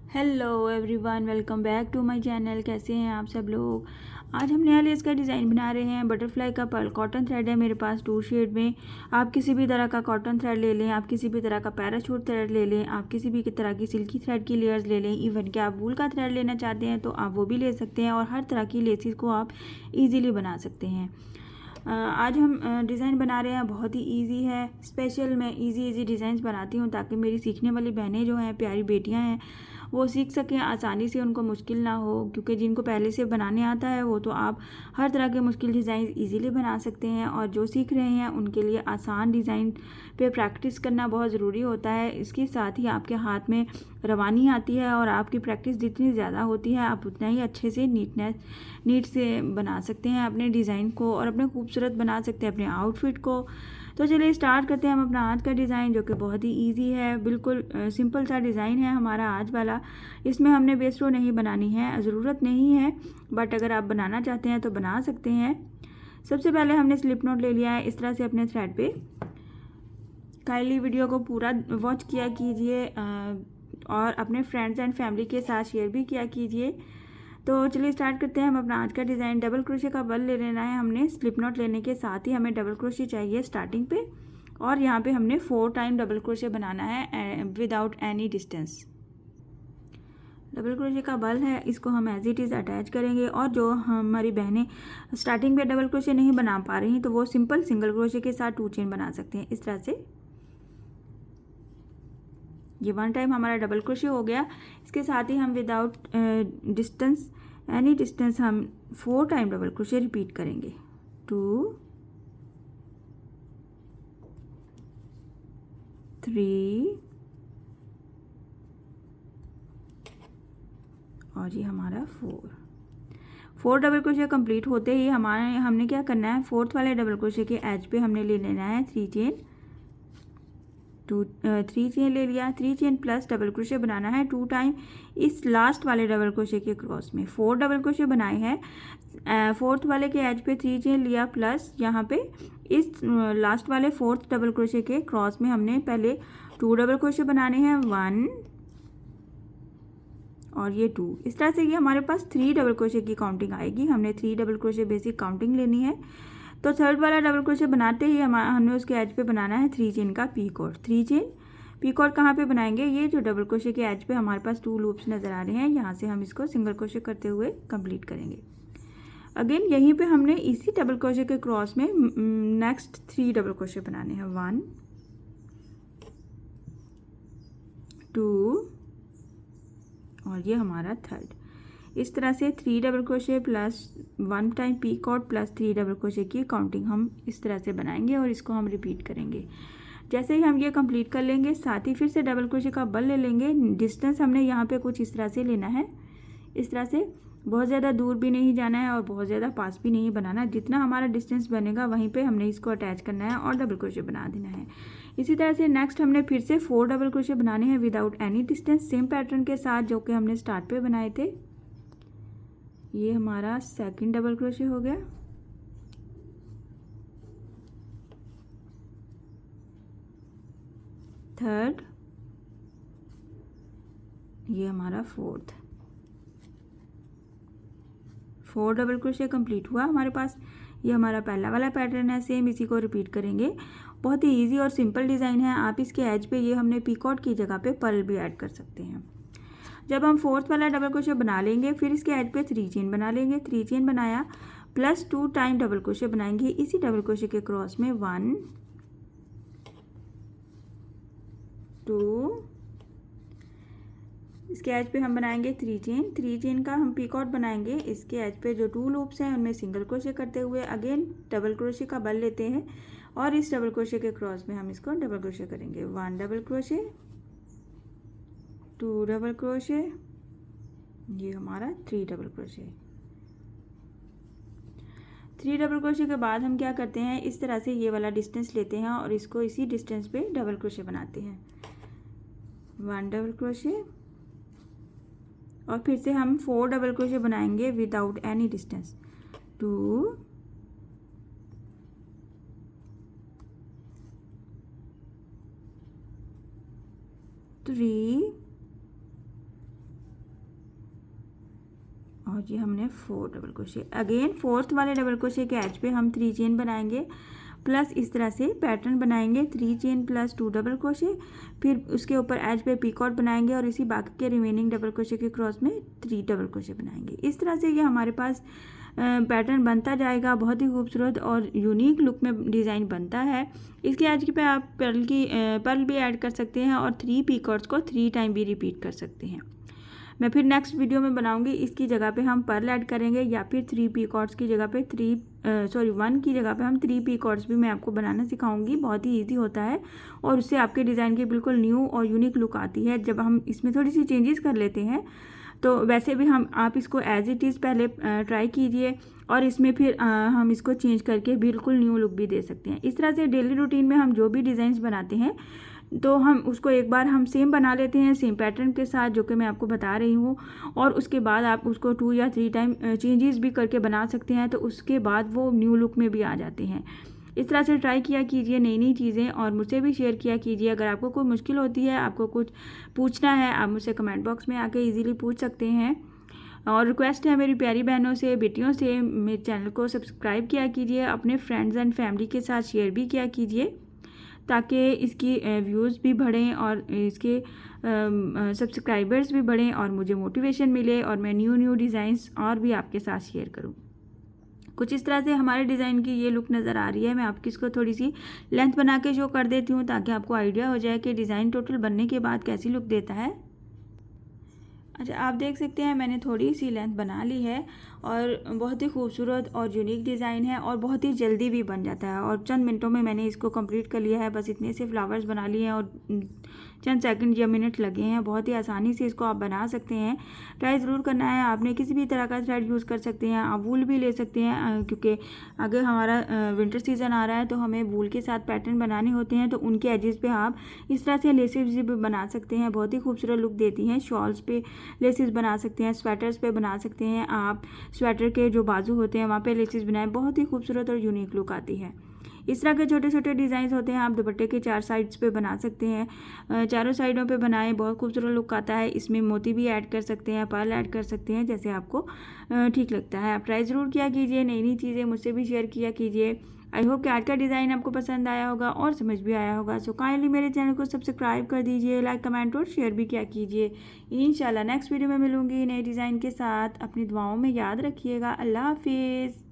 Hello everyone, welcome back to my channel. कैसे हैं आप सब लोग। आज हम नया लेस का डिज़ाइन बना रहे हैं। बटरफ्लाई का पर्ल कॉटन थ्रेड है मेरे पास 2 शेड में। आप किसी भी तरह का कॉटन थ्रेड ले लें, आप किसी भी तरह का पैराशूट थ्रेड ले लें, आप किसी भी तरह की सिल्की थ्रेड की लेयर्स ले लें। इवन कि आप वूल का थ्रेड लेना चाहते हैं तो आप वो भी ले सकते हैं, और हर तरह की लेसिस को आप ईज़िली बना सकते हैं। आज हम डिज़ाइन बना रहे हैं, बहुत ही इजी है। स्पेशल मैं इजी डिज़ाइंस बनाती हूँ ताकि मेरी सीखने वाली बहनें जो हैं, प्यारी बेटियाँ हैं, वो सीख सकें आसानी से, उनको मुश्किल ना हो। क्योंकि जिनको पहले से बनाने आता है वो तो आप हर तरह के मुश्किल डिज़ाइन इजीली बना सकते हैं, और जो सीख रहे हैं उनके लिए आसान डिज़ाइन पे प्रैक्टिस करना बहुत ज़रूरी होता है। इसके साथ ही आपके हाथ में रवानी आती है, और आपकी प्रैक्टिस जितनी ज़्यादा होती है आप उतना ही अच्छे से नीट से बना सकते हैं अपने डिज़ाइन को, और अपने खूबसूरत बना सकते हैं अपने आउटफिट को। तो चलिए स्टार्ट करते हैं हम अपना आज का डिज़ाइन, जो कि बहुत ही इजी है। बिल्कुल सिंपल सा डिज़ाइन है हमारा आज वाला। इसमें हमने बेस रो नहीं बनानी है, ज़रूरत नहीं है, बट अगर आप बनाना चाहते हैं तो बना सकते हैं। सबसे पहले हमने स्लिप नॉट ले लिया है इस तरह से अपने थ्रेड पे। काइंडली वीडियो को पूरा वॉच किया कीजिए, और अपने फ्रेंड्स एंड फैमिली के साथ शेयर भी किया कीजिए। तो चलिए स्टार्ट करते हैं हम अपना आज का डिज़ाइन। डबल क्रोशे का बल ले लेना है हमने। स्लिप नॉट लेने के साथ ही हमें डबल क्रोशे चाहिए स्टार्टिंग पे, और यहाँ पे हमने 4 टाइम डबल क्रोशे बनाना है without any distance. Double crochet का बल है, इसको हम एज इट इज़ अटैच करेंगे। और जो हमारी बहनें स्टार्टिंग पे डबल क्रोशे नहीं बना पा रही तो वो सिंपल सिंगल क्रोशे के साथ 2 चेन बना सकते हैं इस तरह से। ये 1 टाइम हमारा डबल क्रोशे हो गया। इसके साथ ही हम विदाउट डिस्टेंस एनी डिस्टेंस हम 4 टाइम डबल क्रोशे रिपीट करेंगे। 2 3 और ये हमारा 4 डबल क्रोशे कंप्लीट होते ही हमने क्या करना है, फोर्थ वाले डबल क्रोशे के एज पे हमने ले लेना है 3 चेन। 3 चेन ले लिया, 3 चेन प्लस डबल क्रोशे बनाना है 2 टाइम इस लास्ट वाले डबल क्रोशे के क्रॉस में। 4 डबल क्रोशे बनाए हैं, फोर्थ वाले के एज पे 3 चेन लिया, प्लस यहाँ पे इस लास्ट वाले फोर्थ डबल क्रोशे के क्रॉस में हमने पहले 2 डबल क्रोशे बनाने हैं, 1 और ये 2। इस तरह से ये हमारे पास 3 डबल क्रोशे की काउंटिंग आएगी। हमने 3 डबल क्रोशे बेसिक काउंटिंग लेनी है। तो थर्ड वाला डबल क्रोशे बनाते ही हमने उसके एज पे बनाना है 3 चेन का picot. 3 chain picot कहाँ पे बनाएंगे, ये जो डबल क्रोशे के एज पे हमारे पास 2 लूप्स नज़र आ रहे हैं, यहाँ से हम इसको सिंगल क्रोशे करते हुए कंप्लीट करेंगे। अगेन यहीं पे हमने इसी डबल क्रोशे के क्रॉस में नेक्स्ट 3 डबल क्रोशे बनाने हैं, 1 2 और ये हमारा थर्ड। इस तरह से 3 double crochet plus 1 time picot plus 3 double crochet की काउंटिंग हम इस तरह से बनाएंगे, और इसको हम रिपीट करेंगे। जैसे ही हम ये कंप्लीट कर लेंगे, साथ ही फिर से डबल क्रोशे का बल ले लेंगे। डिस्टेंस हमने यहाँ पे कुछ इस तरह से लेना है, इस तरह से। बहुत ज़्यादा दूर भी नहीं जाना है और बहुत ज़्यादा पास भी नहीं बनाना। जितना हमारा डिस्टेंस बनेगा वहीं पे हमने इसको अटैच करना है और डबल क्रोशे बना देना है। इसी तरह से नेक्स्ट हमने फिर से 4 डबल क्रोशे बनाने हैं without any distance, same pattern के साथ जो कि हमने स्टार्ट पे बनाए थे। ये हमारा सेकंड डबल क्रोशे हो गया, थर्ड, ये हमारा फोर्थ। 4 डबल क्रोशे कंप्लीट हुआ हमारे पास। ये हमारा पहला वाला पैटर्न है, सेम इसी को रिपीट करेंगे। बहुत ही इजी और सिंपल डिज़ाइन है। आप इसके एज पे ये हमने पीकॉट की जगह पे पर्ल भी ऐड कर सकते हैं। जब हम फोर्थ वाला डबल क्रोशे बना लेंगे, फिर इसके एज पे 3 चेन बना लेंगे। 3 चेन बनाया प्लस 2 टाइम डबल क्रोशे बनाएंगे इसी डबल क्रोशे के क्रॉस में, 1 2। इसके एज पे हम बनाएंगे 3 चेन। 3 चेन का हम पीकॉट बनाएंगे। इसके एज पे जो 2 लूप्स हैं उनमें सिंगल क्रोशे करते हुए अगेन डबल क्रोशे का बल लेते हैं, और इस डबल क्रोशे के क्रॉस में हम इसको डबल क्रोशे करेंगे। 1 डबल क्रोशे, 2 डबल क्रोशे, ये हमारा 3 डबल क्रोशे। 3 डबल क्रोशे के बाद हम क्या करते हैं, इस तरह से ये वाला डिस्टेंस लेते हैं और इसको इसी डिस्टेंस पे डबल क्रोशे बनाते हैं। 1 डबल क्रोशे, और फिर से हम 4 डबल क्रोशे बनाएंगे विदाउट एनी डिस्टेंस। 2 3 और ये हमने 4 डबल क्रोशे। अगेन फोर्थ वाले डबल क्रोशे के एज पे हम 3 चेन बनाएंगे, प्लस इस तरह से पैटर्न बनाएंगे 3 चेन प्लस 2 डबल क्रोशे, फिर उसके ऊपर एज पे पीकॉट बनाएंगे और इसी बाकी के रिमेनिंग डबल क्रोशे के क्रॉस में 3 डबल क्रोशे बनाएंगे। इस तरह से ये हमारे पास पैटर्न बनता जाएगा। बहुत ही खूबसूरत और यूनिक लुक में डिज़ाइन बनता है। इसके एज पे आप पर्ल भी ऐड कर सकते हैं और 3 पीकॉट्स को 3 टाइम भी रिपीट कर सकते हैं। मैं फिर नेक्स्ट वीडियो में बनाऊंगी, इसकी जगह पे हम पर्ल ऐड करेंगे या फिर 3 पीकॉट्स की जगह पे 1 की जगह पे हम 3 पीकॉट्स भी मैं आपको बनाना सिखाऊंगी। बहुत ही इजी होता है और उससे आपके डिज़ाइन की बिल्कुल न्यू और यूनिक लुक आती है। जब हम इसमें थोड़ी सी चेंजेस कर लेते हैं तो वैसे भी आप इसको एज इट इज़ पहले ट्राई कीजिए और इसमें फिर हम इसको चेंज करके बिल्कुल न्यू लुक भी दे सकते हैं। इस तरह से डेली रूटीन में हम जो भी डिज़ाइंस बनाते हैं तो हम उसको एक बार हम सेम बना लेते हैं सेम पैटर्न के साथ, जो कि मैं आपको बता रही हूँ, और उसके बाद आप उसको 2 या 3 टाइम चेंजेस भी करके बना सकते हैं, तो उसके बाद वो न्यू लुक में भी आ जाते हैं। इस तरह से ट्राई किया कीजिए नई नई चीज़ें और मुझसे भी शेयर किया कीजिए। अगर आपको कोई मुश्किल होती है, आपको कुछ पूछना है, आप मुझसे कमेंट बॉक्स में आके ईजिली पूछ सकते हैं। और रिक्वेस्ट है मेरी प्यारी बहनों से, बेटियों से, मेरे चैनल को सब्सक्राइब किया कीजिए, अपने फ्रेंड्स एंड फैमिली के साथ शेयर भी किया कीजिए ताकि इसकी व्यूज़ भी बढ़ें और इसके सब्सक्राइबर्स भी बढ़ें और मुझे मोटिवेशन मिले और मैं न्यू डिज़ाइंस और भी आपके साथ शेयर करूं। कुछ इस तरह से हमारे डिज़ाइन की ये लुक नज़र आ रही है। मैं आपकी इसको थोड़ी सी लेंथ बना के शो कर देती हूँ ताकि आपको आइडिया हो जाए कि डिज़ाइन टोटल बनने के बाद कैसी लुक देता है। अच्छा, आप देख सकते हैं मैंने थोड़ी सी लेंथ बना ली है और बहुत ही खूबसूरत और यूनिक डिज़ाइन है और बहुत ही जल्दी भी बन जाता है और चंद मिनटों में मैंने इसको कंप्लीट कर लिया है। बस इतने से फ्लावर्स बना लिए हैं और चंद सेकंड या मिनट लगे हैं। बहुत ही आसानी से इसको आप बना सकते हैं। ट्राई ज़रूर करना है आपने। किसी भी तरह का थ्रेड यूज़ कर सकते हैं, आप वूल भी ले सकते हैं क्योंकि अगर हमारा विंटर सीज़न आ रहा है तो हमें वूल के साथ पैटर्न बनाने होते हैं, तो उनके एजेस पे आप इस तरह से लेसेस भी बना सकते हैं। बहुत ही खूबसूरत लुक देती हैं। शॉल्स पे लेसेस बना सकते हैं, स्वेटर्स पे बना सकते हैं। आप स्वेटर के जो बाजू होते हैं वहाँ पे लेसेस बनाएं, बहुत ही खूबसूरत और यूनिक लुक आती है। इस तरह के छोटे छोटे डिज़ाइन होते हैं, आप दुपट्टे के 4 साइड्स पे बना सकते हैं। चारों साइडों पे बनाएं, बहुत खूबसूरत लुक आता है। इसमें मोती भी ऐड कर सकते हैं, पर्ल ऐड कर सकते हैं, जैसे आपको ठीक लगता है। आप ट्राई ज़रूर किया कीजिए, नई नई चीज़ें मुझसे भी शेयर किया कीजिए। आई होप कि आज का डिज़ाइन आपको पसंद आया होगा और समझ भी आया होगा। सो काइंडली मेरे चैनल को सब्सक्राइब कर दीजिए, लाइक कमेंट और शेयर भी किया कीजिए। इंशाल्लाह नेक्स्ट वीडियो में मिलूंगी नए डिज़ाइन के साथ। अपनी दुआओं में याद रखिएगा। अल्लाह हाफिज़।